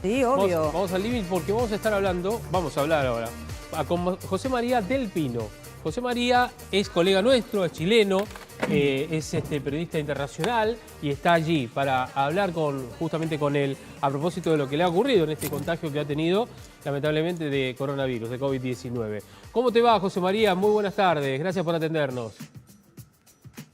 Sí, obvio. Vamos al living porque vamos a hablar ahora, con José María del Pino. José María es colega nuestro, es chileno, es periodista internacional y está allí para hablar justamente con él a propósito de lo que le ha ocurrido en este contagio que ha tenido, lamentablemente, de coronavirus, de COVID-19. ¿Cómo te va, José María? Muy buenas tardes, gracias por atendernos.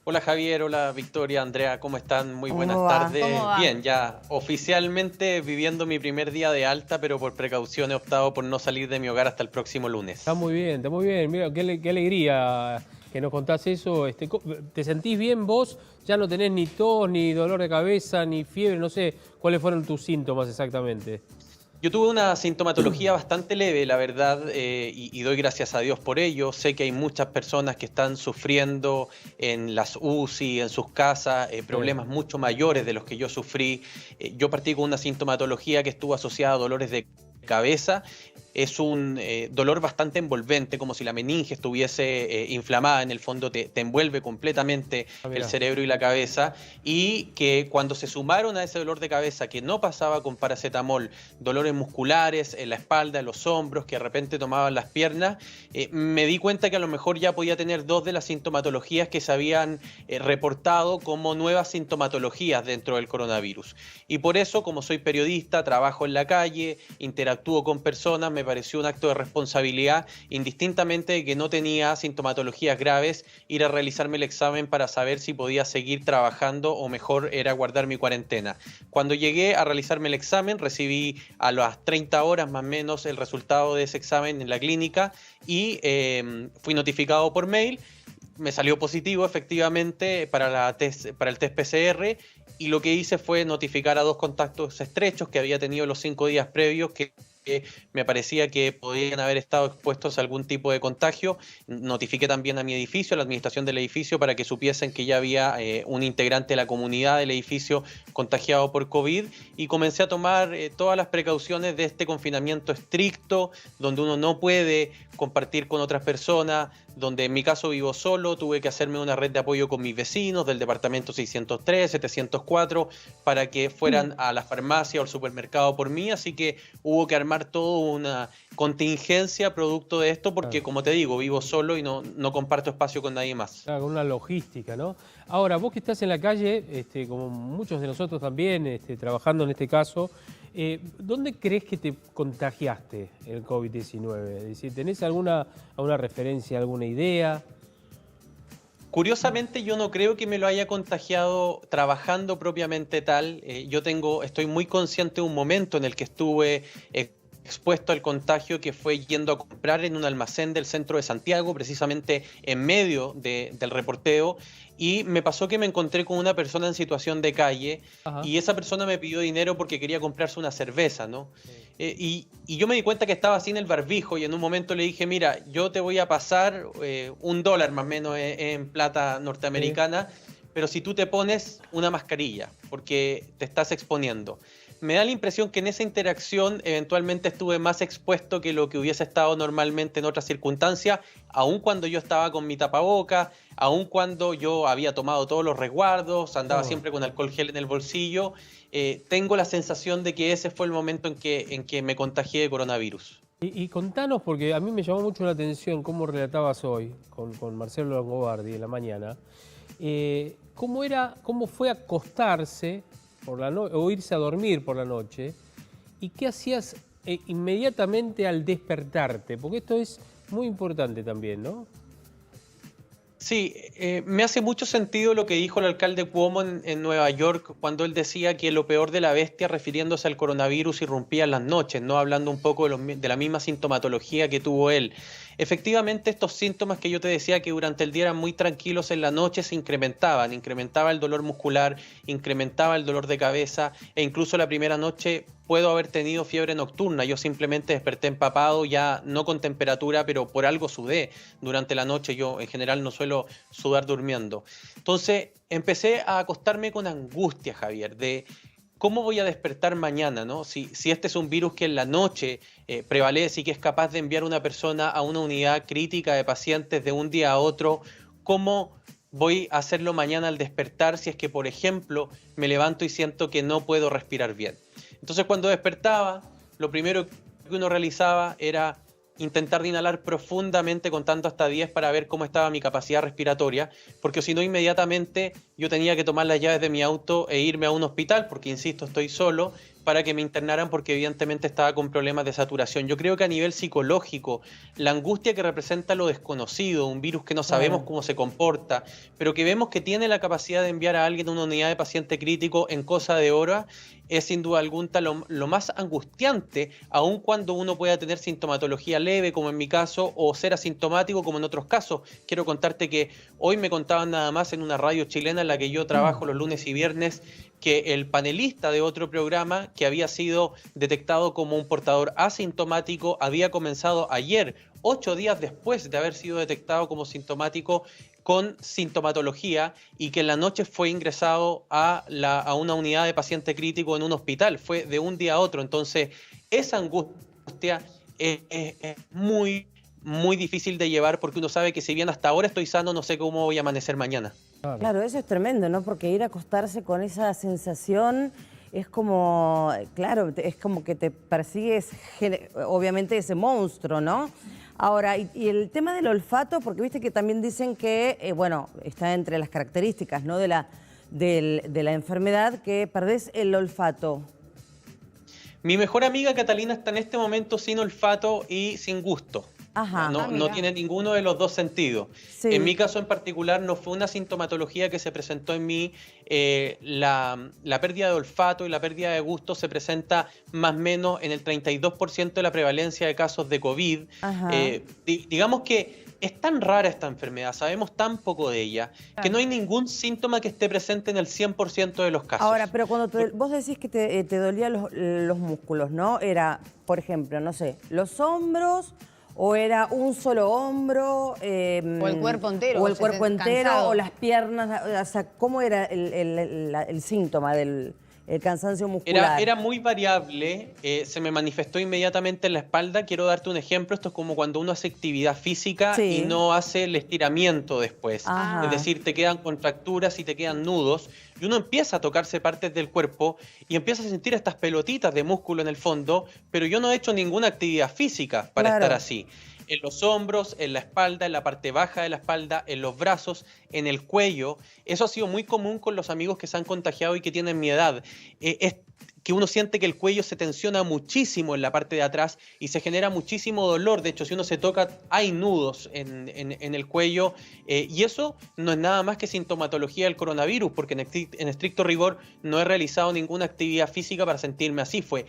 Hola Javier, hola Victoria, Andrea, ¿cómo están? Muy buenas ¿Cómo va? tardes. ¿Cómo va? Bien, ya oficialmente viviendo mi primer día de alta, pero por precaución he optado por no salir de mi hogar hasta el próximo lunes. Está muy bien, está muy bien. Mira, qué alegría que nos contás eso. ¿Te sentís bien vos? Ya no tenés ni tos, ni dolor de cabeza, ni fiebre, no sé cuáles fueron tus síntomas exactamente. Yo tuve una sintomatología bastante leve, la verdad, y doy gracias a Dios por ello. Sé que hay muchas personas que están sufriendo en las UCI, en sus casas, problemas mucho mayores de los que yo sufrí. Yo partí con una sintomatología que estuvo asociada a dolores de cabeza. Es un dolor bastante envolvente, como si la meninge estuviese inflamada. En el fondo te envuelve completamente el cerebro y la cabeza. Y que cuando se sumaron a ese dolor de cabeza, que no pasaba con paracetamol, dolores musculares en la espalda, en los hombros, que de repente tomaban las piernas, me di cuenta que a lo mejor ya podía tener dos de las sintomatologías que se habían reportado como nuevas sintomatologías dentro del coronavirus. Y por eso, como soy periodista, trabajo en la calle, interactúo con personas, me pareció un acto de responsabilidad, indistintamente de que no tenía sintomatologías graves, ir a realizarme el examen para saber si podía seguir trabajando o mejor era guardar mi cuarentena. Cuando llegué a realizarme el examen, recibí a las 30 horas más o menos el resultado de ese examen en la clínica y fui notificado por mail. Me salió positivo efectivamente para el test PCR y lo que hice fue notificar a 2 contactos estrechos que había tenido los 5 días previos que me parecía que podían haber estado expuestos a algún tipo de contagio. Notifiqué también a mi edificio, a la administración del edificio, para que supiesen que ya había un integrante de la comunidad del edificio contagiado por COVID y comencé a tomar todas las precauciones de este confinamiento estricto, donde uno no puede compartir con otras personas, donde en mi caso vivo solo, tuve que hacerme una red de apoyo con mis vecinos del departamento 603, 704, para que fueran a la farmacia o al supermercado por mí, así que hubo que armar toda una contingencia producto de esto, porque como te digo, vivo solo y no comparto espacio con nadie más. Claro, una logística, ¿no? Ahora, vos que estás en la calle, como muchos de nosotros también, trabajando en este caso, ¿dónde crees que te contagiaste el COVID-19? Es decir, ¿tenés alguna referencia, alguna idea? Curiosamente, yo no creo que me lo haya contagiado trabajando propiamente tal. Estoy muy consciente de un momento en el que estuve expuesto al contagio, que fue yendo a comprar en un almacén del centro de Santiago, precisamente en medio del reporteo, y me pasó que me encontré con una persona en situación de calle. Ajá. Y esa persona me pidió dinero porque quería comprarse una cerveza, ¿no? Y yo me di cuenta que estaba sin el barbijo y en un momento le dije, mira, yo te voy a pasar $1 más o menos en plata norteamericana, pero si tú te pones una mascarilla, porque te estás exponiendo. Me da la impresión que en esa interacción eventualmente estuve más expuesto que lo que hubiese estado normalmente en otras circunstancias, aun cuando yo estaba con mi tapaboca, aun cuando yo había tomado todos los resguardos, andaba siempre con alcohol gel en el bolsillo. Tengo la sensación de que ese fue el momento en que me contagié de coronavirus. Y contanos, porque a mí me llamó mucho la atención cómo relatabas hoy con Marcelo Longobardi en la mañana, cómo fue acostarse o irse a dormir por la noche, y qué hacías inmediatamente al despertarte, porque esto es muy importante también, ¿no? Sí, me hace mucho sentido lo que dijo el alcalde Cuomo en Nueva York cuando él decía que lo peor de la bestia, refiriéndose al coronavirus, irrumpía en las noches, ¿no? Hablando un poco de la misma sintomatología que tuvo él. Efectivamente, estos síntomas que yo te decía que durante el día eran muy tranquilos, en la noche se incrementaban, incrementaba el dolor muscular, incrementaba el dolor de cabeza e incluso la primera noche puedo haber tenido fiebre nocturna. Yo simplemente desperté empapado, ya no con temperatura, pero por algo sudé durante la noche. Yo en general no suelo sudar durmiendo. Entonces empecé a acostarme con angustia, Javier, de ¿cómo voy a despertar mañana, ¿no? Si este es un virus que en la noche prevalece y que es capaz de enviar a una persona a una unidad crítica de pacientes de un día a otro, ¿cómo voy a hacerlo mañana al despertar si es que, por ejemplo, me levanto y siento que no puedo respirar bien? Entonces cuando despertaba, lo primero que uno realizaba era intentar de inhalar profundamente contando hasta 10 para ver cómo estaba mi capacidad respiratoria, porque si no inmediatamente yo tenía que tomar las llaves de mi auto e irme a un hospital, porque insisto, estoy solo, para que me internaran porque evidentemente estaba con problemas de saturación. Yo creo que a nivel psicológico, la angustia que representa lo desconocido, un virus que no sabemos cómo se comporta, pero que vemos que tiene la capacidad de enviar a alguien a una unidad de paciente crítico en cosa de horas, es sin duda alguna lo más angustiante, aun cuando uno pueda tener sintomatología leve, como en mi caso, o ser asintomático, como en otros casos. Quiero contarte que hoy me contaban nada más en una radio chilena en la que yo trabajo los lunes y viernes, que el panelista de otro programa que había sido detectado como un portador asintomático había comenzado ayer, 8 días después de haber sido detectado como sintomático, con sintomatología, y que en la noche fue ingresado a una unidad de paciente crítico en un hospital. Fue de un día a otro. Entonces, esa angustia es muy, muy difícil de llevar, porque uno sabe que si bien hasta ahora estoy sano, no sé cómo voy a amanecer mañana. Claro, eso es tremendo, ¿no? Porque ir a acostarse con esa sensación es como, claro, es como que te persigues, obviamente, ese monstruo, ¿no? Ahora, y el tema del olfato, porque viste que también dicen que, bueno, está entre las características, ¿no?, de la enfermedad, que perdés el olfato. Mi mejor amiga Catalina está en este momento sin olfato y sin gusto. Ajá. No tiene ninguno de los dos sentidos. Sí. En mi caso en particular no fue una sintomatología que se presentó en mí. La pérdida de olfato y la pérdida de gusto se presenta más o menos en el 32% de la prevalencia de casos de COVID. Digamos que es tan rara esta enfermedad, sabemos tan poco de ella, que no hay ningún síntoma que esté presente en el 100% de los casos. Ahora, pero cuando vos decís que te dolían los músculos, ¿no? Era, por ejemplo, no sé, los hombros, o era un solo hombro, o el cuerpo entero, o el cuerpo entero, cansado, o las piernas, o sea, ¿cómo era el síntoma del cansancio muscular? Era muy variable, se me manifestó inmediatamente en la espalda. Quiero darte un ejemplo. Esto es como cuando uno hace actividad física y no hace el estiramiento después. Es decir, te quedan contracturas y te quedan nudos, y uno empieza a tocarse partes del cuerpo y empieza a sentir estas pelotitas de músculo en el fondo, pero yo no he hecho ninguna actividad física para estar así. En los hombros, en la espalda, en la parte baja de la espalda, en los brazos, en el cuello. Eso ha sido muy común con los amigos que se han contagiado y que tienen mi edad. Es que uno siente que el cuello se tensiona muchísimo en la parte de atrás y se genera muchísimo dolor. De hecho, si uno se toca, hay nudos en el cuello. Y eso no es nada más que sintomatología del coronavirus, porque en estricto rigor no he realizado ninguna actividad física para sentirme así. Fue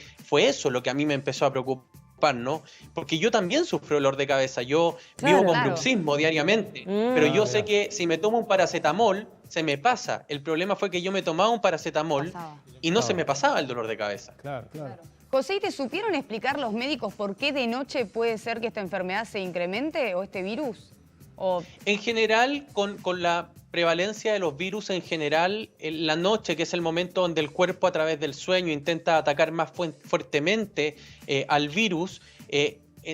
eso lo que a mí me empezó a preocupar, ¿no? Porque yo también sufro dolor de cabeza. Yo vivo con bruxismo diariamente, pero yo sé que si me tomo un paracetamol se me pasa. El problema fue que yo me tomaba un paracetamol y no se me pasaba el dolor de cabeza. Claro. José, ¿y te supieron explicar los médicos por qué de noche puede ser que esta enfermedad se incremente o este virus? En general, con la prevalencia de los virus en general, en la noche, que es el momento donde el cuerpo a través del sueño intenta atacar más fuertemente al virus,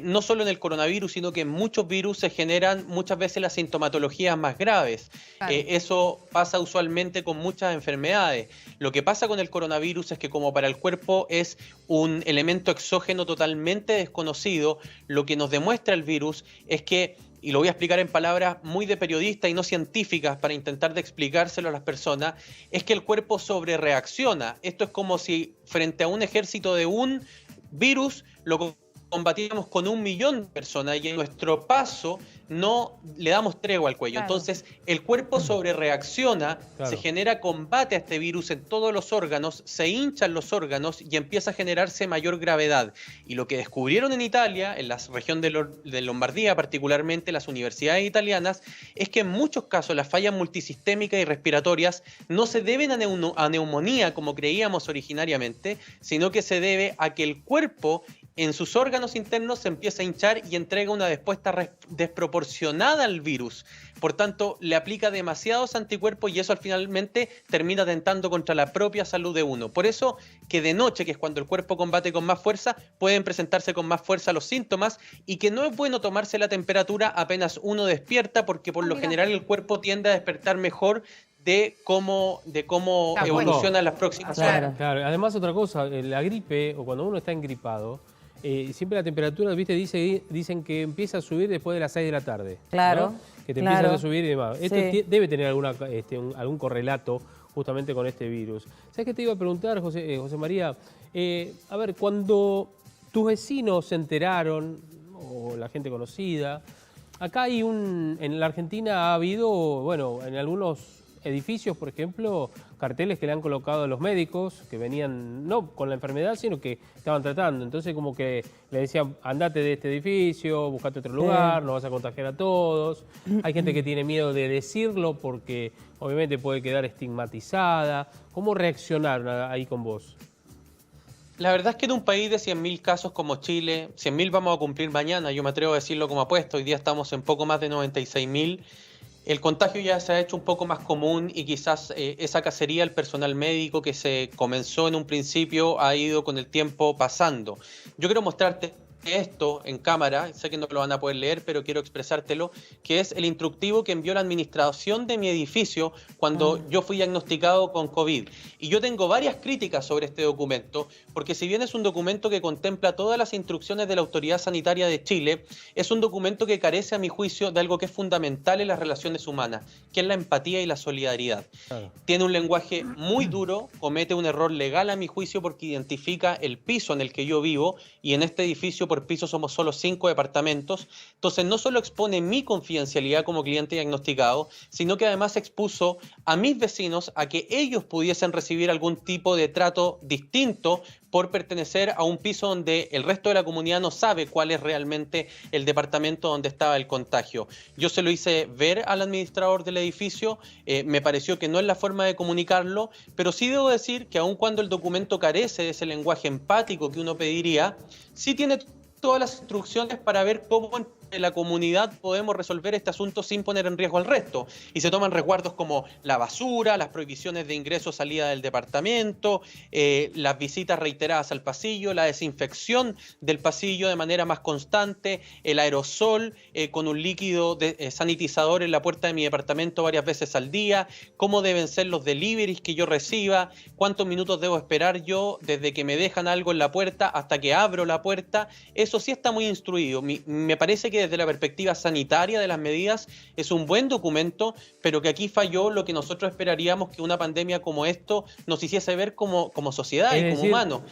no solo en el coronavirus, sino que en muchos virus se generan muchas veces las sintomatologías más graves. Eso pasa usualmente con muchas enfermedades. Lo que pasa con el coronavirus es que, como para el cuerpo es un elemento exógeno totalmente desconocido, lo que nos demuestra el virus es que, y lo voy a explicar en palabras muy de periodista y no científicas para intentar de explicárselo a las personas, es que el cuerpo sobrereacciona. Esto es como si frente a un ejército de un virus lo combatíamos con 1 millón de personas, y en nuestro paso no le damos tregua al cuello. Entonces el cuerpo sobrereacciona, se genera combate a este virus en todos los órganos, se hinchan los órganos y empieza a generarse mayor gravedad. Y lo que descubrieron en Italia, en la región de Lombardía particularmente, las universidades italianas, es que en muchos casos las fallas multisistémicas y respiratorias no se deben a neumonía como creíamos originariamente, sino que se debe a que el cuerpo en sus órganos internos se empieza a hinchar y entrega una respuesta desproporcionada al virus. Por tanto, le aplica demasiados anticuerpos y eso finalmente termina atentando contra la propia salud de uno. Por eso que de noche, que es cuando el cuerpo combate con más fuerza, pueden presentarse con más fuerza los síntomas, y que no es bueno tomarse la temperatura apenas uno despierta, porque por lo general el cuerpo tiende a despertar mejor de cómo evolucionan las próximas horas. Claro. Claro, además otra cosa, la gripe o cuando uno está engripado, siempre la temperatura, viste, dicen que empieza a subir después de las 6 de la tarde. Claro, ¿no? Que te claro. empiezan a subir y demás. Esto Sí. debe tener algún correlato justamente con este virus. ¿Sabes qué te iba a preguntar, José María? A ver, cuando tus vecinos se enteraron, o la gente conocida, acá en la Argentina ha habido, bueno, en algunos edificios, por ejemplo, carteles que le han colocado a los médicos que venían, no con la enfermedad, sino que estaban tratando. Entonces como que le decían, andate de este edificio, buscate otro lugar, no vas a contagiar a todos. Hay gente que tiene miedo de decirlo porque obviamente puede quedar estigmatizada. ¿Cómo reaccionaron ahí con vos? La verdad es que en un país de 100.000 casos como Chile, 100.000 vamos a cumplir mañana, yo me atrevo a decirlo como apuesto, hoy día estamos en poco más de 96.000. El contagio ya se ha hecho un poco más común y quizás esa cacería del personal médico que se comenzó en un principio ha ido con el tiempo pasando. Yo quiero mostrarte esto en cámara, sé que no lo van a poder leer, pero quiero expresártelo, que es el instructivo que envió la administración de mi edificio cuando yo fui diagnosticado con COVID. Y yo tengo varias críticas sobre este documento, porque si bien es un documento que contempla todas las instrucciones de la Autoridad Sanitaria de Chile, es un documento que carece, a mi juicio, de algo que es fundamental en las relaciones humanas, que es la empatía y la solidaridad. Claro. Tiene un lenguaje muy duro, comete un error legal, a mi juicio, porque identifica el piso en el que yo vivo, y en este edificio por piso somos solo 5 departamentos. Entonces no solo expone mi confidencialidad como cliente diagnosticado, sino que además expuso a mis vecinos a que ellos pudiesen recibir algún tipo de trato distinto por pertenecer a un piso donde el resto de la comunidad no sabe cuál es realmente el departamento donde estaba el contagio. Yo se lo hice ver al administrador del edificio, me pareció que no es la forma de comunicarlo, pero sí debo decir que aun cuando el documento carece de ese lenguaje empático que uno pediría, sí tiene todas las instrucciones para ver cómo entre la comunidad podemos resolver este asunto sin poner en riesgo al resto. Y se toman resguardos como la basura, las prohibiciones de ingreso o salida del departamento, las visitas reiteradas al pasillo, la desinfección del pasillo de manera más constante, el aerosol con un líquido sanitizador en la puerta de mi departamento varias veces al día, cómo deben ser los deliveries que yo reciba, cuántos minutos debo esperar yo desde que me dejan algo en la puerta hasta que abro la puerta. Eso sí está muy instruido. Me parece que desde la perspectiva sanitaria de las medidas es un buen documento, pero que aquí falló lo que nosotros esperaríamos que una pandemia como esto nos hiciese ver como sociedad y como humanos.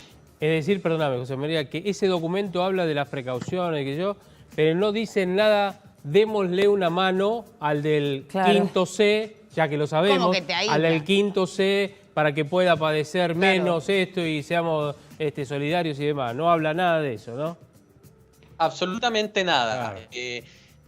Es decir, perdóname, José María, que ese documento habla de las precauciones, pero no dice nada, démosle una mano al del quinto C, ya que lo sabemos, al del quinto C para que pueda padecer menos esto y seamos solidarios y demás. No habla nada de eso, ¿no? Absolutamente nada.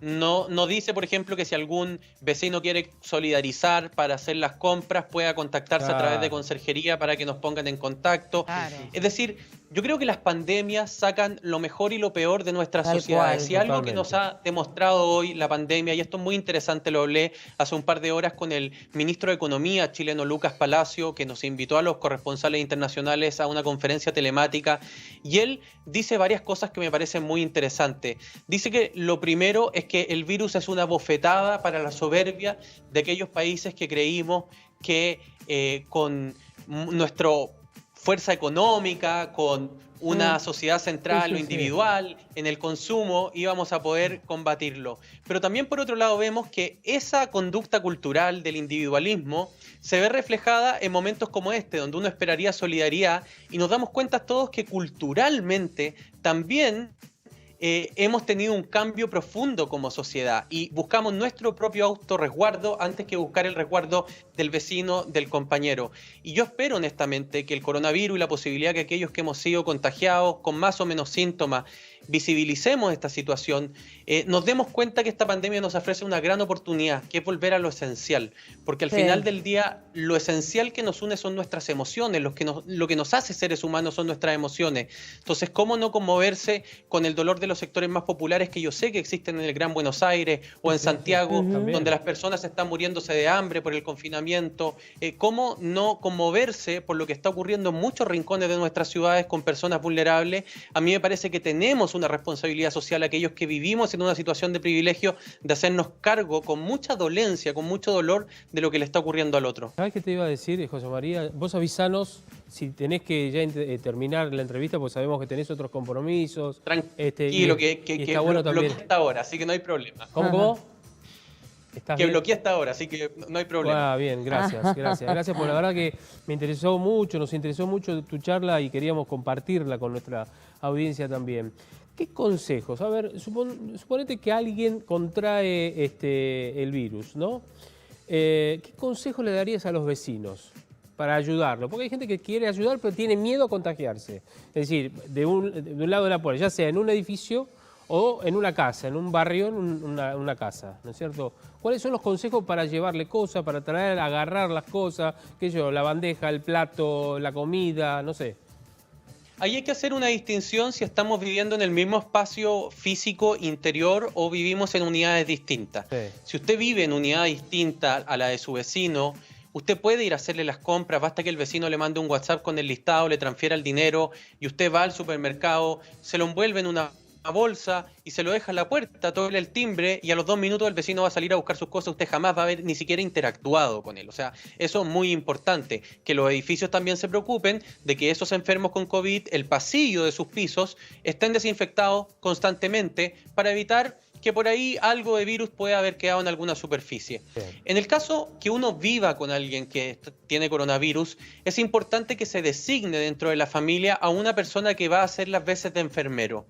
No dice, por ejemplo, que si algún vecino quiere solidarizar para hacer las compras, pueda contactarse a través de conserjería para que nos pongan en contacto. Es decir, yo creo que las pandemias sacan lo mejor y lo peor de nuestras sociedades. Si algo que nos ha demostrado hoy la pandemia, y esto es muy interesante, lo hablé hace un par de horas con el ministro de Economía chileno, Lucas Palacio, que nos invitó a los corresponsales internacionales a una conferencia telemática, y él dice varias cosas que me parecen muy interesantes. Dice que lo primero es que el virus es una bofetada para la soberbia de aquellos países que creímos que con nuestra fuerza económica, con una sociedad centrada en lo individual, en el consumo, íbamos a poder combatirlo. Pero también por otro lado vemos que esa conducta cultural del individualismo se ve reflejada en momentos como este, donde uno esperaría solidaridad, y nos damos cuenta todos que culturalmente también hemos tenido un cambio profundo como sociedad y buscamos nuestro propio autorresguardo antes que buscar el resguardo del vecino, del compañero. Y yo espero honestamente que el coronavirus y la posibilidad que aquellos que hemos sido contagiados con más o menos síntomas visibilicemos esta situación, nos demos cuenta que esta pandemia nos ofrece una gran oportunidad, que es volver a lo esencial, porque al final del día lo esencial que nos une son nuestras emociones, lo que nos hace seres humanos son nuestras emociones. Entonces, ¿cómo no conmoverse con el dolor de los sectores más populares que yo sé que existen en el Gran Buenos Aires o en Santiago, donde las personas están muriéndose de hambre por el confinamiento? ¿Cómo no conmoverse por lo que está ocurriendo en muchos rincones de nuestras ciudades con personas vulnerables? A mí me parece que tenemos tenemos una responsabilidad social, aquellos que vivimos en una situación de privilegio, de hacernos cargo con mucha dolencia, con mucho dolor de lo que le está ocurriendo al otro. ¿Sabés qué te iba a decir, José María? Vos avisanos si tenés que ya terminar la entrevista, porque sabemos que tenés otros compromisos. Tranquilo, y está bueno también. bloqueé hasta ahora, así que no hay problema. ¿Cómo? ¿Estás Que bien? bloqueé hasta ahora, así que no hay problema. Ah, bien, gracias. Gracias, por la verdad que me interesó mucho, nos interesó mucho tu charla y queríamos compartirla con nuestra audiencia también. ¿Qué consejos? A ver, suponete que alguien contrae el virus, ¿no? ¿Qué consejos le darías a los vecinos para ayudarlo? Porque hay gente que quiere ayudar pero tiene miedo a contagiarse. Es decir, de un lado de la puerta, ya sea en un edificio o en una casa, en un barrio, en una casa, ¿no es cierto? ¿Cuáles son los consejos para llevarle cosas, para traer, agarrar las cosas, qué sé yo, la bandeja, el plato, la comida, no sé? Ahí hay que hacer una distinción si estamos viviendo en el mismo espacio físico interior o vivimos en unidades distintas. Sí. Si usted vive en unidad distinta a la de su vecino, usted puede ir a hacerle las compras, basta que el vecino le mande un WhatsApp con el listado, le transfiera el dinero y usted va al supermercado, se lo envuelve en una bolsa y se lo deja en la puerta, toca el timbre y a los 2 minutos el vecino va a salir a buscar sus cosas, usted jamás va a haber ni siquiera interactuado con él. O sea, eso es muy importante, que los edificios también se preocupen de que esos enfermos con COVID, el pasillo de sus pisos, estén desinfectados constantemente para evitar que por ahí algo de virus puede haber quedado en alguna superficie. Bien. En el caso que uno viva con alguien que tiene coronavirus, es importante que se designe dentro de la familia a una persona que va a hacer las veces de enfermero.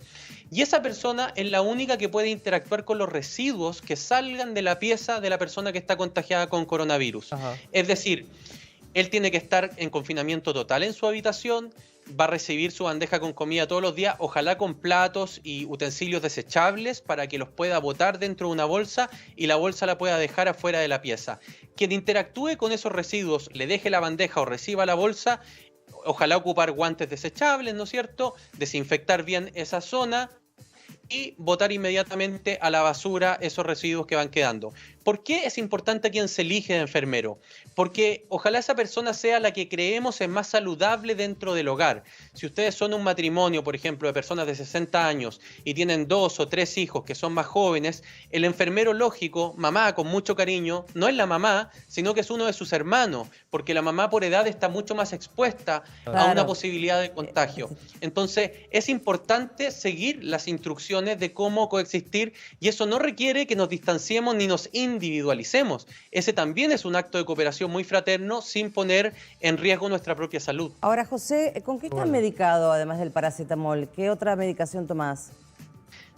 Y esa persona es la única que puede interactuar con los residuos que salgan de la pieza de la persona que está contagiada con coronavirus. Ajá. Es decir, él tiene que estar en confinamiento total en su habitación, va a recibir su bandeja con comida todos los días, ojalá con platos y utensilios desechables para que los pueda botar dentro de una bolsa y la bolsa la pueda dejar afuera de la pieza. Quien interactúe con esos residuos, le deje la bandeja o reciba la bolsa, ojalá ocupar guantes desechables, ¿no es cierto? Desinfectar bien esa zona y botar inmediatamente a la basura esos residuos que van quedando. ¿Por qué es importante a quien se elige de enfermero? Porque ojalá esa persona sea la que creemos es más saludable dentro del hogar. Si ustedes son un matrimonio, por ejemplo, de personas de 60 años y tienen 2 o 3 hijos que son más jóvenes, el enfermero lógico, mamá con mucho cariño, no es la mamá, sino que es uno de sus hermanos, porque la mamá por edad está mucho más expuesta a una posibilidad de contagio. Entonces, es importante seguir las instrucciones de cómo coexistir y eso no requiere que nos distanciemos ni nos individualicemos. Ese también es un acto de cooperación muy fraterno sin poner en riesgo nuestra propia salud. Ahora, José, ¿con qué estás medicado además del paracetamol? ¿Qué otra medicación tomás?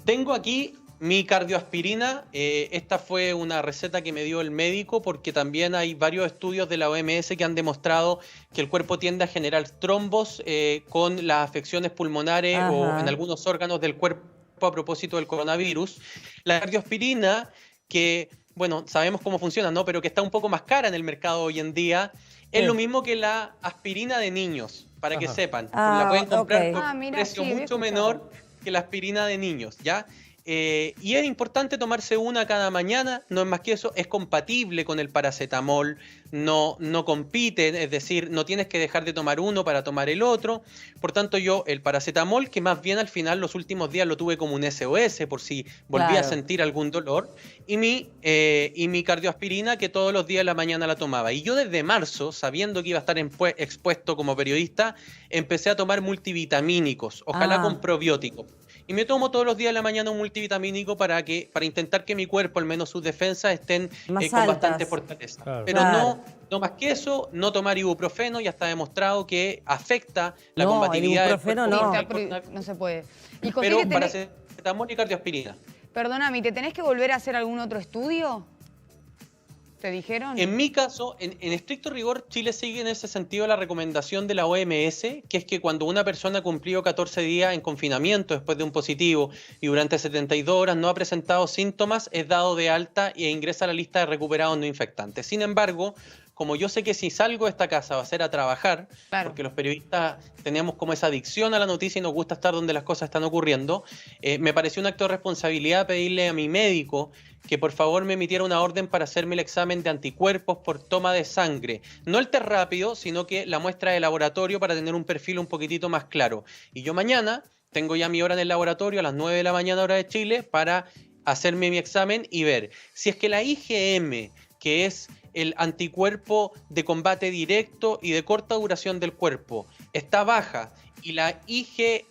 Tengo aquí mi cardioaspirina. Esta fue una receta que me dio el médico porque también hay varios estudios de la OMS que han demostrado que el cuerpo tiende a generar trombos con las afecciones pulmonares o en algunos órganos del cuerpo a propósito del coronavirus. La cardioaspirina, que bueno, sabemos cómo funciona, ¿no? Pero que está un poco más cara en el mercado hoy en día, es lo mismo que la aspirina de niños, para que sepan. La pueden comprar por un precio mucho menor que la aspirina de niños, ¿ya? Y es importante tomarse una cada mañana, no es más que eso, es compatible con el paracetamol, no compiten, es decir, no tienes que dejar de tomar uno para tomar el otro. Por tanto, yo el paracetamol, que más bien al final los últimos días lo tuve como un SOS por si volvía a sentir algún dolor, y mi cardioaspirina, que todos los días de la mañana la tomaba. Y yo desde marzo, sabiendo que iba a estar expuesto como periodista, empecé a tomar multivitamínicos, ojalá con probióticos. Y me tomo todos los días de la mañana un multivitamínico para intentar que mi cuerpo, al menos sus defensas, estén con bastante fortaleza. Claro. Pero no más que eso, no tomar ibuprofeno, ya está demostrado que afecta la combatividad del cuerpo. No se puede. Y pero paracetamol y cardioaspirina. Perdóname, ¿te tenés que volver a hacer algún otro estudio? ¿Te dijeron? En mi caso, en estricto rigor, Chile sigue en ese sentido la recomendación de la OMS, que es que cuando una persona ha cumplido 14 días en confinamiento después de un positivo y durante 72 horas no ha presentado síntomas, es dado de alta e ingresa a la lista de recuperados no infectantes. Sin embargo, como yo sé que si salgo de esta casa va a ser a trabajar, porque los periodistas tenemos como esa adicción a la noticia y nos gusta estar donde las cosas están ocurriendo, me pareció un acto de responsabilidad pedirle a mi médico que por favor me emitiera una orden para hacerme el examen de anticuerpos por toma de sangre. No el test rápido, sino que la muestra de laboratorio para tener un perfil un poquitito más claro. Y yo mañana tengo ya mi hora en el laboratorio a las 9 de la mañana hora de Chile para hacerme mi examen y ver si es que la IgM, que es el anticuerpo de combate directo y de corta duración del cuerpo, está baja y la IgE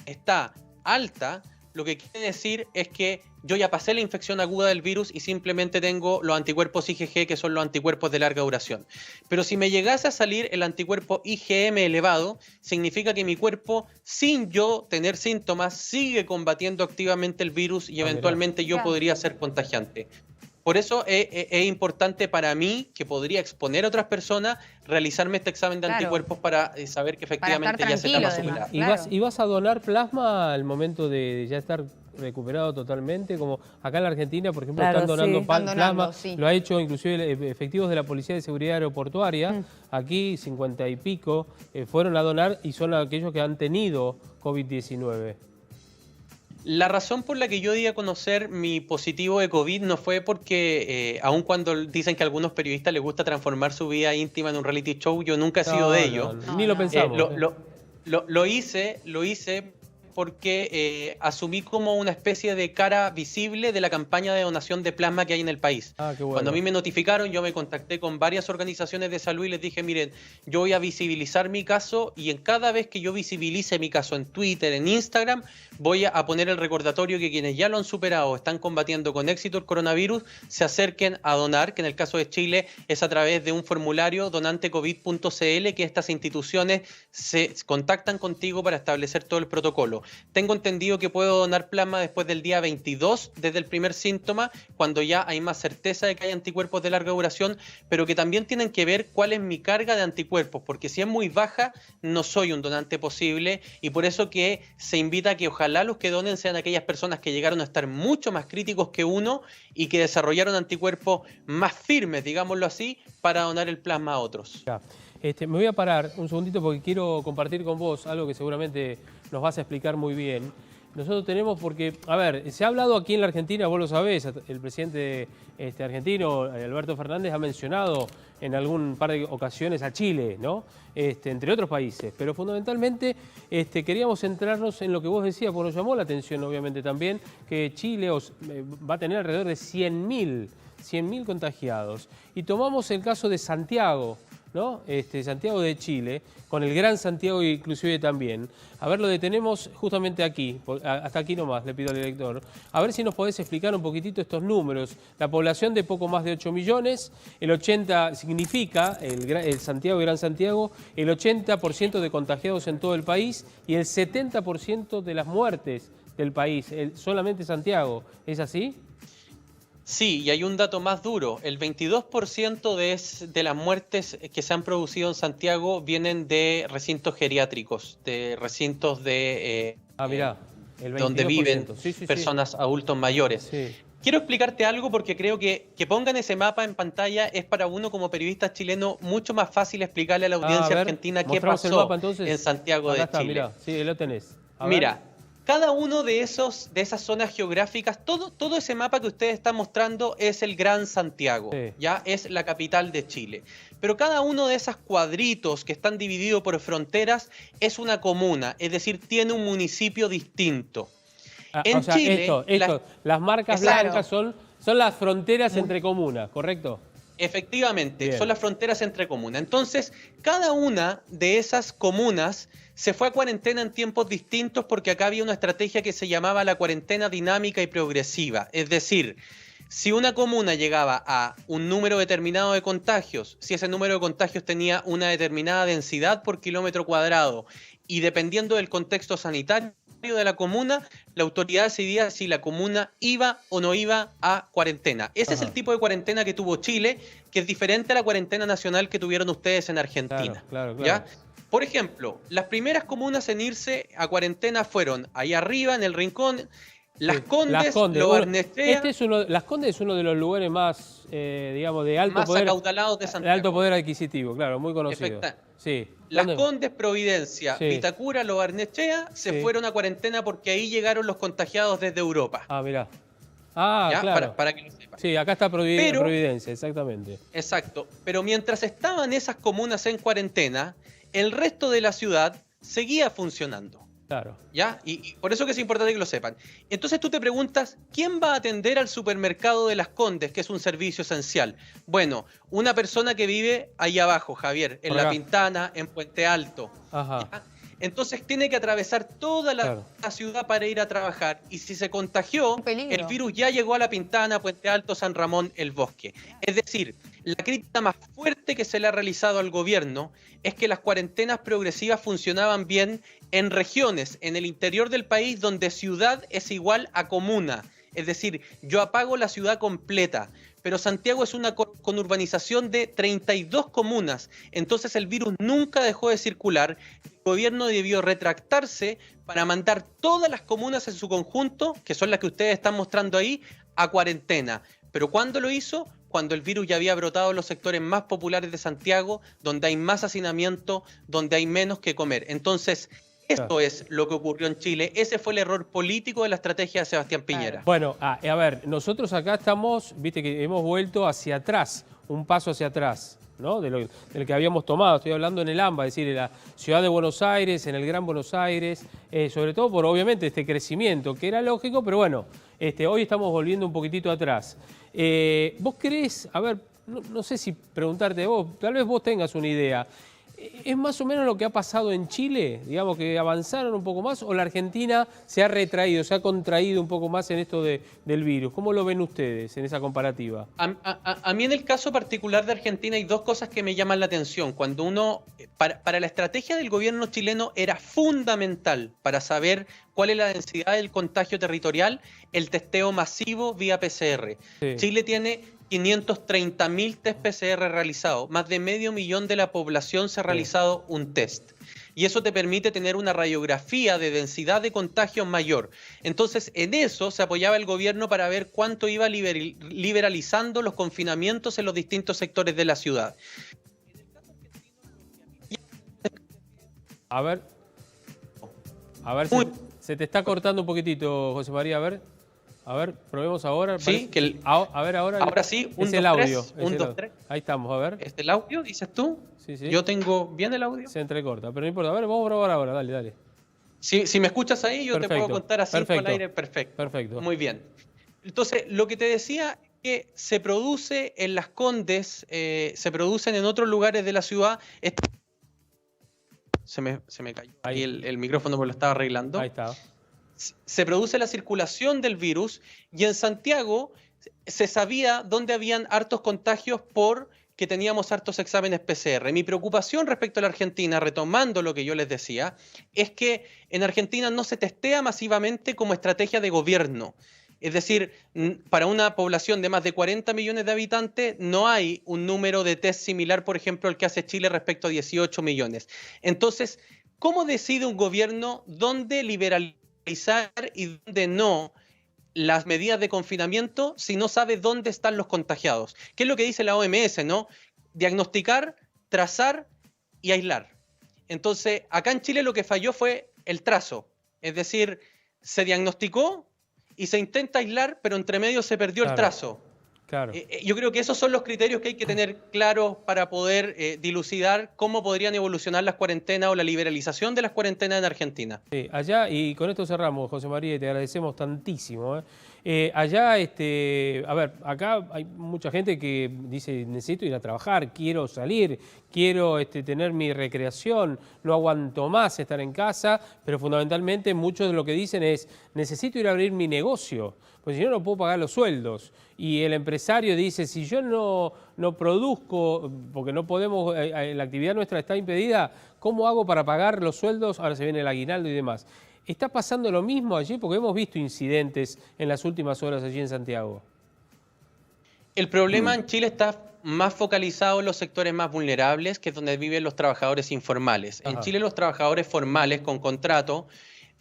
está alta, lo que quiere decir es que yo ya pasé la infección aguda del virus y simplemente tengo los anticuerpos IgG, que son los anticuerpos de larga duración. Pero si me llegase a salir el anticuerpo IgM elevado, significa que mi cuerpo, sin yo tener síntomas, sigue combatiendo activamente el virus y eventualmente yo podría ser contagiante. Por eso es importante para mí, que podría exponer a otras personas, realizarme este examen de anticuerpos para saber que efectivamente ya se está más superado. ¿Y vas a donar plasma al momento de ya estar recuperado totalmente? Como acá en la Argentina, por ejemplo, están donando plasma. Lo ha hecho inclusive efectivos de la Policía de Seguridad Aeroportuaria. Aquí 50 y pico fueron a donar y son aquellos que han tenido COVID-19. La razón por la que yo di a conocer mi positivo de COVID no fue porque, aun cuando dicen que a algunos periodistas les gusta transformar su vida íntima en un reality show, yo nunca he sido de ello. Ni lo pensamos. Lo hice porque asumí como una especie de cara visible de la campaña de donación de plasma que hay en el país. Qué bueno. Cuando a mí me notificaron, yo me contacté con varias organizaciones de salud y les dije, miren, yo voy a visibilizar mi caso y en cada vez que yo visibilice mi caso en Twitter, en Instagram, voy a poner el recordatorio que quienes ya lo han superado, están combatiendo con éxito el coronavirus, se acerquen a donar, que en el caso de Chile es a través de un formulario donantecovid.cl, que estas instituciones se contactan contigo para establecer todo el protocolo. Tengo entendido que puedo donar plasma después del día 22, desde el primer síntoma, cuando ya hay más certeza de que hay anticuerpos de larga duración, pero que también tienen que ver cuál es mi carga de anticuerpos, porque si es muy baja, no soy un donante posible, y por eso que se invita a que ojalá los que donen sean aquellas personas que llegaron a estar mucho más críticos que uno y que desarrollaron anticuerpos más firmes, digámoslo así, para donar el plasma a otros. Ya. Me voy a parar un segundito porque quiero compartir con vos algo que seguramente nos vas a explicar muy bien. Nosotros tenemos, porque, a ver, se ha hablado aquí en la Argentina, vos lo sabés, el presidente argentino, Alberto Fernández, ha mencionado en algún par de ocasiones a Chile, ¿no? Entre otros países, pero fundamentalmente queríamos centrarnos en lo que vos decías, porque nos llamó la atención obviamente también, que Chile va a tener alrededor de 100.000 contagiados. Y tomamos el caso de Santiago, ¿no? Santiago de Chile, con el Gran Santiago inclusive también. A ver, lo detenemos justamente aquí, hasta aquí nomás, le pido al director. A ver si nos podés explicar un poquitito estos números. La población de poco más de 8 millones, el 80 significa, el Santiago y Gran Santiago, el 80% de contagiados en todo el país y el 70% de las muertes del país, solamente Santiago. ¿Es así? Sí, y hay un dato más duro. El 22% de las muertes que se han producido en Santiago vienen de recintos geriátricos, de recintos de mirá, el 22%. Donde viven personas adultos mayores. Sí. Quiero explicarte algo porque creo que pongan ese mapa en pantalla es para uno como periodista chileno mucho más fácil explicarle a la audiencia argentina qué pasó el mapa, en Santiago de Chile. Mirá. Sí, lo tenés. Mira. Cada uno de esas zonas geográficas, todo ese mapa que ustedes están mostrando es el Gran Santiago, ya es la capital de Chile. Pero cada uno de esos cuadritos que están divididos por fronteras es una comuna, es decir, tiene un municipio distinto. En Chile, las marcas blancas son las fronteras entre comunas, ¿correcto? Efectivamente, son las fronteras entre comunas. Entonces, cada una de esas comunas se fue a cuarentena en tiempos distintos porque acá había una estrategia que se llamaba la cuarentena dinámica y progresiva. Es decir, si una comuna llegaba a un número determinado de contagios, si ese número de contagios tenía una determinada densidad por kilómetro cuadrado y dependiendo del contexto sanitario de la comuna, la autoridad decidía si la comuna iba o no iba a cuarentena. Ese es el tipo de cuarentena que tuvo Chile, que es diferente a la cuarentena nacional que tuvieron ustedes en Argentina. Claro. ¿Ya? Por ejemplo, las primeras comunas en irse a cuarentena fueron ahí arriba, en el Rincón, Las Condes, Lo Barnechea. Las Condes es uno de los lugares más, digamos, de alto más poder, acaudalados de Santiago. De alto poder adquisitivo, claro, muy conocido. Sí. Las Condes, Providencia, Vitacura, Lo Barnechea se fueron a cuarentena porque ahí llegaron los contagiados desde Europa. Mirá. Claro. Para que lo sepan. Sí, acá está Providencia, exactamente. Exacto. Pero mientras estaban esas comunas en cuarentena, el resto de la ciudad seguía funcionando. Claro. ¿Ya? Y por eso que es importante que lo sepan. Entonces tú te preguntas, ¿quién va a atender al supermercado de Las Condes, que es un servicio esencial? Bueno, una persona que vive ahí abajo, Javier, en Por La acá. Pintana, en Puente Alto. Ajá. ¿Ya? Entonces tiene que atravesar toda Claro. la ciudad para ir a trabajar. Y si se contagió, Un peligro. el virus ya llegó a La Pintana, Puente Alto, San Ramón, El Bosque. Es decir, la crítica más fuerte que se le ha realizado al gobierno es que las cuarentenas progresivas funcionaban bien en regiones, en el interior del país, donde ciudad es igual a comuna. Es decir, yo apago la ciudad completa, pero Santiago es una conurbanización de 32 comunas, entonces el virus nunca dejó de circular. El gobierno debió retractarse para mandar todas las comunas en su conjunto, que son las que ustedes están mostrando ahí, a cuarentena. Pero ¿cuándo lo hizo? Cuando el virus ya había brotado en los sectores más populares de Santiago, donde hay más hacinamiento, donde hay menos que comer. Entonces, esto es lo que ocurrió en Chile. Ese fue el error político de la estrategia de Sebastián Piñera. Bueno, a ver, nosotros acá estamos, viste que hemos vuelto hacia atrás, un paso hacia atrás, ¿no? Del que habíamos tomado. Estoy hablando en el AMBA, es decir, en la ciudad de Buenos Aires, en el Gran Buenos Aires, sobre todo por obviamente este crecimiento, que era lógico, pero bueno, hoy estamos volviendo un poquitito atrás. ¿Vos creés, a ver, no sé si preguntarte vos, tal vez vos tengas una idea, ¿es más o menos lo que ha pasado en Chile? Digamos que avanzaron un poco más, o la Argentina se ha retraído, se ha contraído un poco más en esto del virus. ¿Cómo lo ven ustedes en esa comparativa? A mí en el caso particular de Argentina hay dos cosas que me llaman la atención. Cuando uno, para la estrategia del gobierno chileno era fundamental para saber cuál es la densidad del contagio territorial, el testeo masivo vía PCR. Sí. Chile tiene 530.000 test PCR realizados, más de 500.000 de la población se ha realizado un test. Y eso te permite tener una radiografía de densidad de contagio mayor. Entonces, en eso se apoyaba el gobierno para ver cuánto iba liberalizando los confinamientos en los distintos sectores de la ciudad. A ver, se te está cortando un poquitito, José María, a ver, probemos ahora. Sí, que a ver, ahora sí, es el audio. 1, 2, 3. Ahí estamos, a ver. ¿Es el audio, dices tú? Sí, sí. Yo tengo bien el audio. Se entrecorta, pero no importa. A ver, vamos a probar ahora, dale. Si me escuchas ahí, yo Perfecto, te puedo contar así al aire. Perfecto. Perfecto. Muy bien. Entonces, lo que te decía es que se produce en Las Condes, se producen en otros lugares de la ciudad. Se me cayó ahí el micrófono porque lo estaba arreglando. Ahí está. Se produce la circulación del virus y en Santiago se sabía dónde habían hartos contagios porque teníamos hartos exámenes PCR. Mi preocupación respecto a la Argentina, retomando lo que yo les decía, es que en Argentina no se testea masivamente como estrategia de gobierno. Es decir, para una población de más de 40 millones de habitantes no hay un número de test similar, por ejemplo, al que hace Chile respecto a 18 millones. Entonces, ¿cómo decide un gobierno dónde liberalizar y dónde no las medidas de confinamiento si no sabe dónde están los contagiados? ¿Qué es lo que dice la OMS, no? Diagnosticar, trazar y aislar. Entonces, acá en Chile lo que falló fue el trazo. Es decir, se diagnosticó y se intenta aislar, pero entre medio se perdió el trazo. Claro. Yo creo que esos son los criterios que hay que tener claros para poder dilucidar cómo podrían evolucionar las cuarentenas o la liberalización de las cuarentenas en Argentina. Sí, allá, y con esto cerramos, José María, y te agradecemos tantísimo. Allá, a ver, acá hay mucha gente que dice, necesito ir a trabajar, quiero salir, quiero tener mi recreación, no aguanto más estar en casa, pero fundamentalmente muchos de lo que dicen es, necesito ir a abrir mi negocio, porque si no, no puedo pagar los sueldos. Y el empresario dice, si yo no produzco, porque no podemos, la actividad nuestra está impedida, ¿cómo hago para pagar los sueldos? Ahora se viene el aguinaldo y demás. ¿Está pasando lo mismo allí? Porque hemos visto incidentes en las últimas horas allí en Santiago. El problema en Chile está más focalizado en los sectores más vulnerables, que es donde viven los trabajadores informales. Ajá. En Chile los trabajadores formales con contrato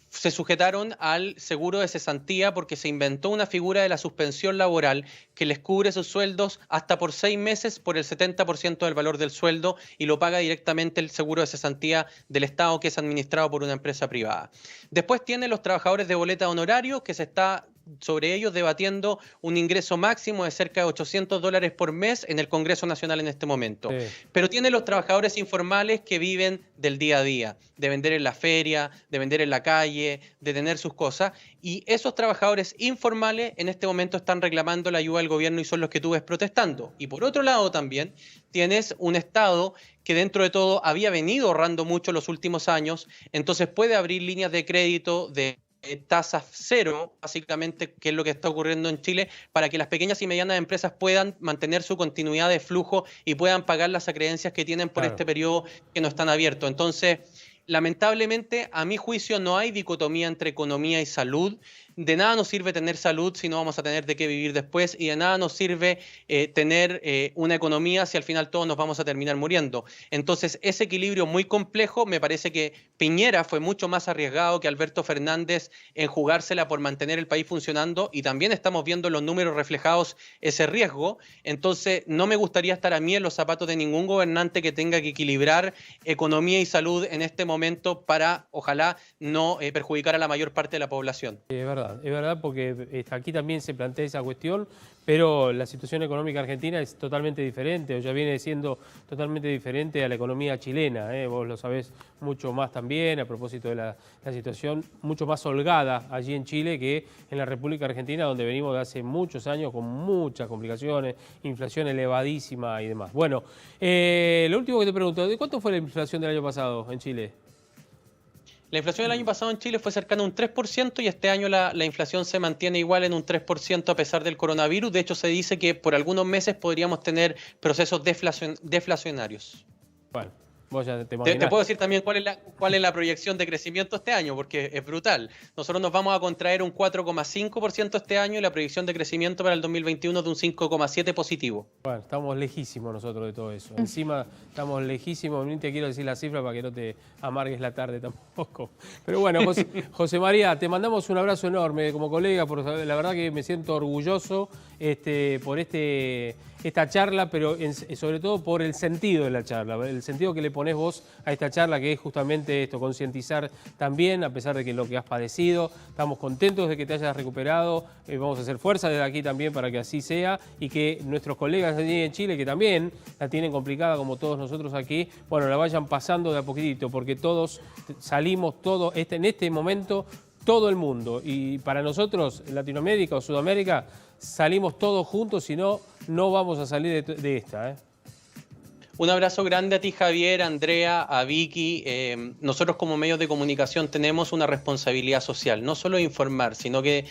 se sujetaron al seguro de cesantía porque se inventó una figura de la suspensión laboral que les cubre sus sueldos hasta por 6 meses por el 70% del valor del sueldo y lo paga directamente el seguro de cesantía del Estado, que es administrado por una empresa privada. Después tienen los trabajadores de boleta de honorario, que se está sobre ellos debatiendo un ingreso máximo de cerca de $800 por mes en el Congreso Nacional en este momento. Sí. Pero tiene los trabajadores informales que viven del día a día, de vender en la feria, de vender en la calle, de tener sus cosas. Y esos trabajadores informales en este momento están reclamando la ayuda del gobierno y son los que tú ves protestando. Y por otro lado también tienes un Estado que dentro de todo había venido ahorrando mucho los últimos años, entonces puede abrir líneas de crédito de tasas cero, básicamente, que es lo que está ocurriendo en Chile, para que las pequeñas y medianas empresas puedan mantener su continuidad de flujo y puedan pagar las acreencias que tienen por este periodo que no están abiertos. Entonces, lamentablemente, a mi juicio, no hay dicotomía entre economía y salud. De nada nos sirve tener salud si no vamos a tener de qué vivir después, y de nada nos sirve tener una economía si al final todos nos vamos a terminar muriendo. Entonces, ese equilibrio muy complejo, me parece que Piñera fue mucho más arriesgado que Alberto Fernández en jugársela por mantener el país funcionando, y también estamos viendo en los números reflejados ese riesgo. Entonces, no me gustaría estar a mí en los zapatos de ningún gobernante que tenga que equilibrar economía y salud en este momento para, ojalá, no perjudicar a la mayor parte de la población. Es verdad porque aquí también se plantea esa cuestión, pero la situación económica argentina es totalmente diferente, o ya viene siendo totalmente diferente a la economía chilena, vos lo sabés mucho más también, a propósito de la situación mucho más holgada allí en Chile que en la República Argentina, donde venimos de hace muchos años con muchas complicaciones, inflación elevadísima y demás. Bueno, lo último que te pregunto, ¿de cuánto fue la inflación del año pasado en Chile? La inflación del año pasado en Chile fue cercana a un 3% y este año la inflación se mantiene igual en un 3% a pesar del coronavirus. De hecho, se dice que por algunos meses podríamos tener procesos deflacionarios. Bueno, vos ya te puedo decir también cuál es la proyección de crecimiento este año, porque es brutal. Nosotros nos vamos a contraer un 4,5% este año y la proyección de crecimiento para el 2021 es de un 5,7% positivo. Bueno, estamos lejísimos nosotros de todo eso. Encima estamos lejísimos, ni te quiero decir la cifra para que no te amargues la tarde tampoco. Pero bueno, José María, te mandamos un abrazo enorme como colega, porque la verdad que me siento orgulloso por esta charla, pero sobre todo por el sentido de la charla, el sentido que le ponés vos a esta charla, que es justamente esto, concientizar también, a pesar de que lo que has padecido. Estamos contentos de que te hayas recuperado, vamos a hacer fuerza desde aquí también para que así sea y que nuestros colegas allí en Chile, que también la tienen complicada como todos nosotros aquí, bueno, la vayan pasando de a poquitito, porque todos salimos, en este momento, todo el mundo, y para nosotros, en Latinoamérica o Sudamérica, salimos todos juntos, si no, no vamos a salir de esta. Un abrazo grande a ti, Javier, a Andrea, a Vicky. Nosotros como medios de comunicación tenemos una responsabilidad social, no solo de informar, sino que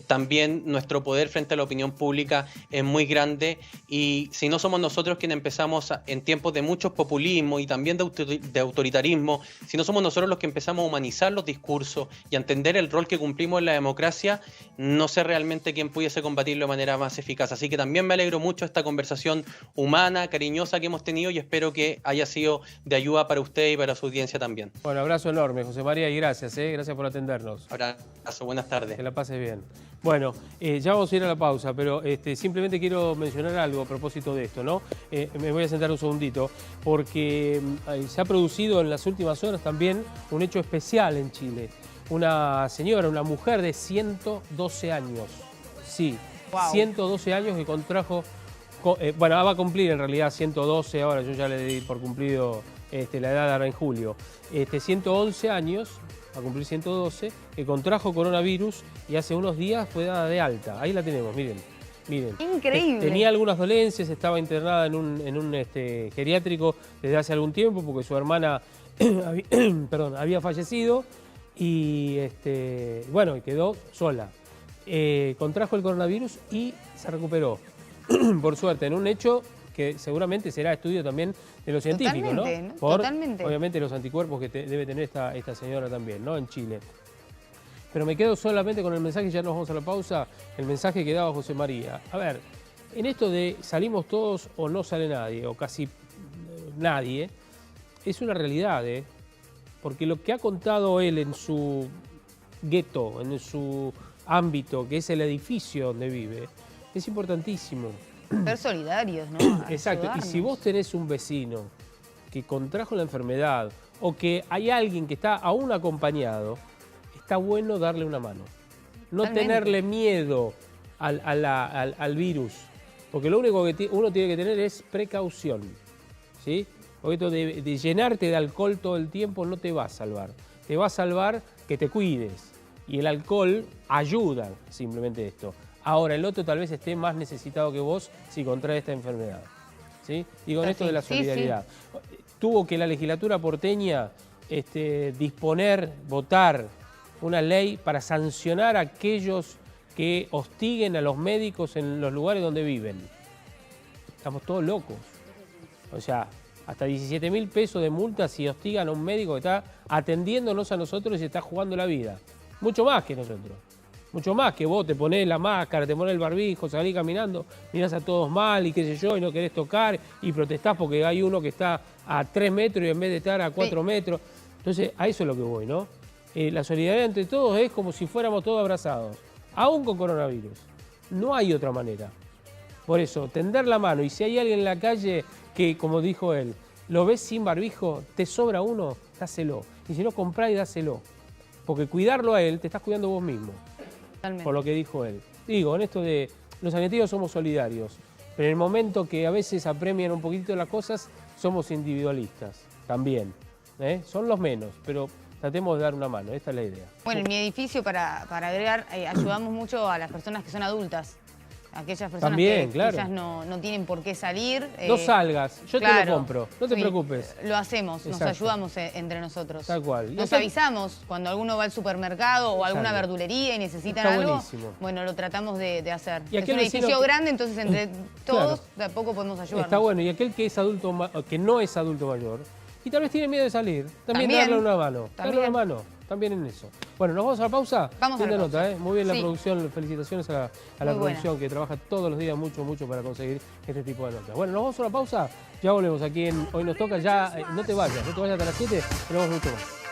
también nuestro poder frente a la opinión pública es muy grande, y si no somos nosotros quienes empezamos en tiempos de muchos populismos y también de autoritarismo, si no somos nosotros los que empezamos a humanizar los discursos y a entender el rol que cumplimos en la democracia, no sé realmente quién pudiese combatirlo de manera más eficaz. Así que también me alegro mucho de esta conversación humana, cariñosa que hemos tenido, y espero que haya sido de ayuda para usted y para su audiencia también. Bueno, abrazo enorme, José María, y gracias, gracias por atendernos. Abrazo, buenas tardes. Que la pases bien. Bueno, ya vamos a ir a la pausa, pero simplemente quiero mencionar algo a propósito de esto, ¿no? Me voy a sentar un segundito, porque se ha producido en las últimas horas también un hecho especial en Chile. Una señora, una mujer de 112 años, sí, wow. 112 años que contrajo... bueno, va a cumplir en realidad 112, ahora yo ya le di por cumplido la edad ahora en julio. 111 años, va a cumplir 112, que contrajo coronavirus y hace unos días fue dada de alta. Ahí la tenemos, miren. Increíble. Tenía algunas dolencias, estaba internada en un geriátrico desde hace algún tiempo porque su hermana había fallecido y bueno, quedó sola. Contrajo el coronavirus y se recuperó. Por suerte, en un hecho que seguramente será estudio también de los científicos, ¿no? Totalmente. Obviamente los anticuerpos que debe tener esta señora también, ¿no? En Chile. Pero me quedo solamente con el mensaje, ya nos vamos a la pausa, el mensaje que daba José María. A ver, en esto de salimos todos o no sale nadie, o casi nadie, es una realidad, porque lo que ha contado él en su gueto, en su ámbito, que es el edificio donde vive, es importantísimo. Ser solidarios, ¿no? Exacto. Y si vos tenés un vecino que contrajo la enfermedad o que hay alguien que está aún acompañado, está bueno darle una mano. no Totalmente. tenerle miedo al virus. Porque lo único que uno tiene que tener es precaución, ¿sí? Porque esto de llenarte de alcohol todo el tiempo no te va a salvar. Te va a salvar que te cuides. Y el alcohol ayuda simplemente esto. Ahora, el otro tal vez esté más necesitado que vos si contrae esta enfermedad, ¿sí? Y con esto de la solidaridad. Tuvo que la legislatura porteña disponer, votar una ley para sancionar a aquellos que hostiguen a los médicos en los lugares donde viven. Estamos todos locos. O sea, hasta 17.000 pesos de multa si hostigan a un médico que está atendiéndonos a nosotros y se está jugando la vida. Mucho más que nosotros. Mucho más que vos te ponés la máscara, te ponés el barbijo, salís caminando, mirás a todos mal y qué sé yo, y no querés tocar y protestás porque hay uno que está a 3 metros y en vez de estar a 4 metros. Entonces, a eso es lo que voy, ¿no? La solidaridad entre todos es como si fuéramos todos abrazados, aún con coronavirus. No hay otra manera. Por eso, tender la mano, y si hay alguien en la calle que, como dijo él, lo ves sin barbijo, te sobra uno, dáselo. Y si no, comprá y dáselo. Porque cuidarlo a él, te estás cuidando vos mismo. Totalmente. Por lo que dijo él. Digo, en esto de los sanitarios somos solidarios, pero en el momento que a veces apremian un poquito las cosas, somos individualistas también. Son los menos, pero tratemos de dar una mano, esta es la idea. Bueno, en mi edificio, para agregar, ayudamos mucho a las personas que son adultas. Aquellas personas También, que claro. quizás no tienen por qué salir. No salgas, yo te claro, lo compro, no te sí, preocupes. Lo hacemos, nos Exacto. ayudamos entre nosotros. Tal cual. Y Nos acá- avisamos cuando alguno va al supermercado o a alguna Exacto. verdulería y necesitan Está algo. buenísimo. Bueno, lo tratamos de hacer. Y Es aquel un edificio vecino que- grande, entonces entre todos de a poco podemos ayudarnos. Está bueno, y aquel que es adulto, que no es adulto mayor, y tal vez tiene miedo de salir, también darle una mano. Darle una mano, también en eso. Bueno, ¿nos vamos a la pausa? Vamos a la Linda pausa. nota, Muy bien la Sí. producción, felicitaciones a la Muy buena. producción que trabaja todos los días mucho para conseguir este tipo de notas. Bueno, nos vamos a una pausa, ya volvemos aquí en Hoy Nos Toca, ya no te vayas hasta las 7, tenemos mucho más.